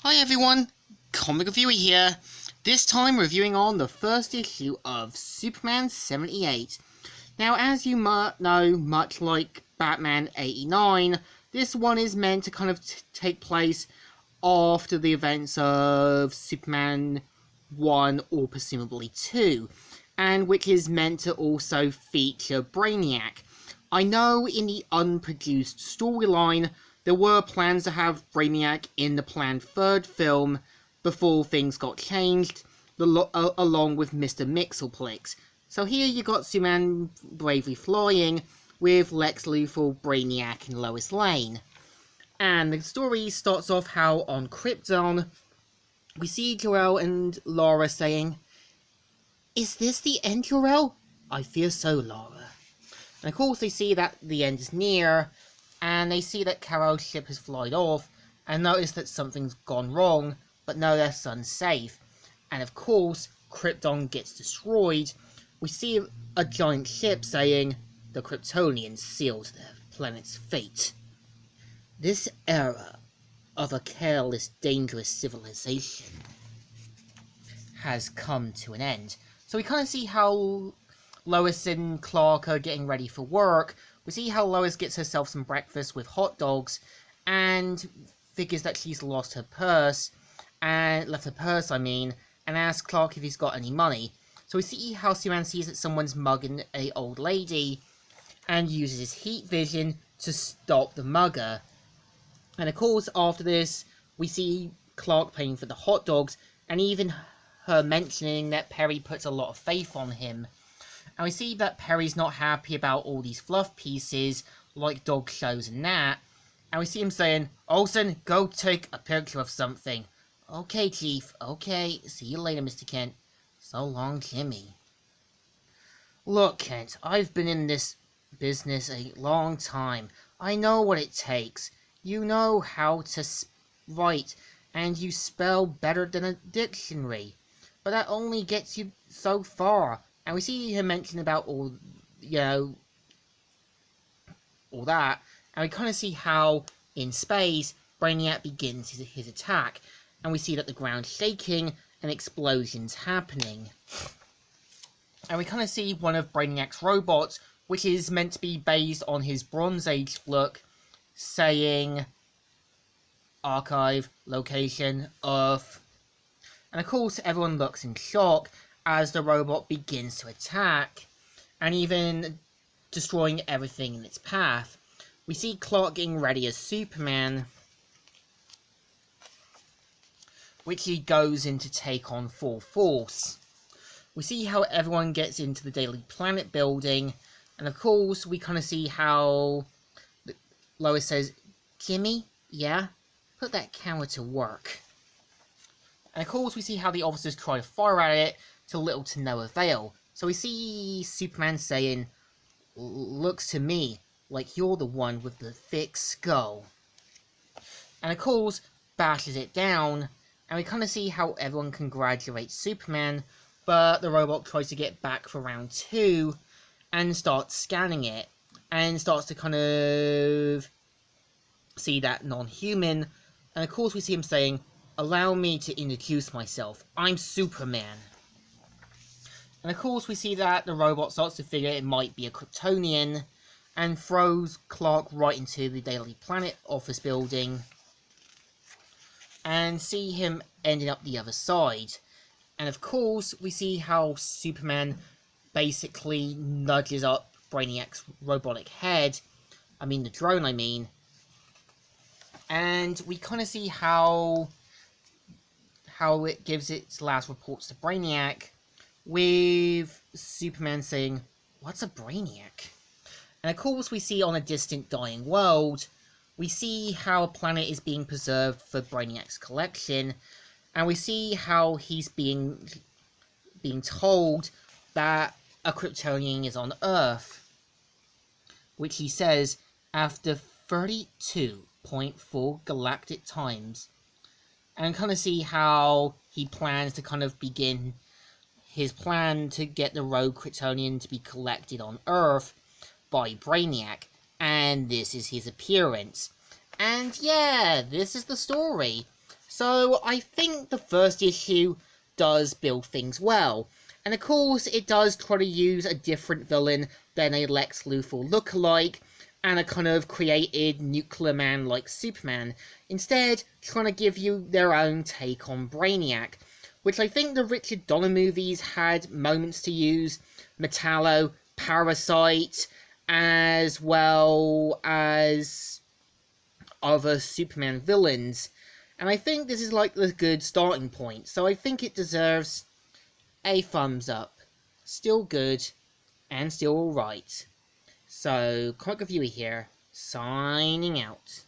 Hi everyone, Comic Reviewer here. This time reviewing on the first issue of Superman 78. Now, as you might know, much like Batman 89, this one is meant to kind of take place after the events of Superman 1 or presumably 2, and which is meant to also feature Brainiac. I know in the unproduced storyline there were plans to have Brainiac in the planned third film before things got changed, along with Mr. Mxyzptlk. So here you got Superman bravely flying with Lex Luthor, Brainiac, and Lois Lane. And the story starts off how on Krypton, we see Jor-El and Lara saying, "Is this the end, Jor-El?" "I fear so, Lara." And of course they see that the end is near, and they see that Kal-El's ship has flied off, and notice that something's gone wrong, but know their son's safe. And of course, Krypton gets destroyed. We see a giant ship saying, "The Kryptonians sealed their planet's fate." This era of a careless, dangerous civilization has come to an end. So we kind of see how Lois and Clark are getting ready for work. We see how Lois gets herself some breakfast with hot dogs and figures that she's lost her purse, and left her purse, and asks Clark if he's got any money. So we see how Superman sees that someone's mugging an old lady and uses his heat vision to stop the mugger. And of course, after this, we see Clark paying for the hot dogs, and even her mentioning that Perry puts a lot of faith on him. And we see that Perry's not happy about all these fluff pieces, like dog shows and that. And we see him saying, "Olsen, go take a picture of something." "Okay, Chief, okay. See you later, Mr. Kent." "So long, Jimmy." "Look, Kent, I've been in this business a long time. I know what it takes. You know how to write, and you spell better than a dictionary. But that only gets you so far." And we see him mention about all that. And we kind of see how, in space, Brainiac begins his attack. And we see that the ground's shaking and explosions happening. And we kind of see one of Brainiac's robots, which is meant to be based on his Bronze Age look, saying, "Archive, location, Earth." And of course everyone looks in shock as the robot begins to attack, and even destroying everything in its path. We see Clark getting ready as Superman, which he goes in to take on full force. We see how everyone gets into the Daily Planet building, and of course we kind of see how Lois says, "Jimmy, yeah? Put that camera to work." And of course we see how the officers try to fire at it, to little to no avail. So we see Superman saying, "Looks to me like you're the one with the thick skull." And of course bashes it down, and we kind of see how everyone congratulates Superman, but the robot tries to get back for round 2 and starts scanning it, and starts to kind of see that non-human. And of course we see him saying, "Allow me to introduce myself. I'm Superman." And of course we see that the robot starts to figure it might be a Kryptonian, and throws Clark right into the Daily Planet office building, and see him ending up the other side. And of course we see how Superman basically nudges up Brainiac's robotic head, the drone, and we kind of see how it gives its last reports to Brainiac, with Superman saying, "What's a Brainiac?" And of course we see on a distant dying world, we see how a planet is being preserved for Brainiac's collection, and we see how he's being told that a Kryptonian is on Earth, which he says after 32.4 galactic times. And kind of see how he plans to kind of begin his plan to get the rogue Kryptonian to be collected on Earth by Brainiac, and this is his appearance. And yeah, this is the story. So I think the first issue does build things well. And of course, it does try to use a different villain than a Lex Luthor lookalike and a kind of created nuclear man like Superman, instead trying to give you their own take on Brainiac, which I think the Richard Donner movies had moments to use, Metallo, Parasite, as well as other Superman villains. And I think this is like the good starting point, so I think it deserves a thumbs up. Still good, and still alright. So, Comic Reviewer here, signing out.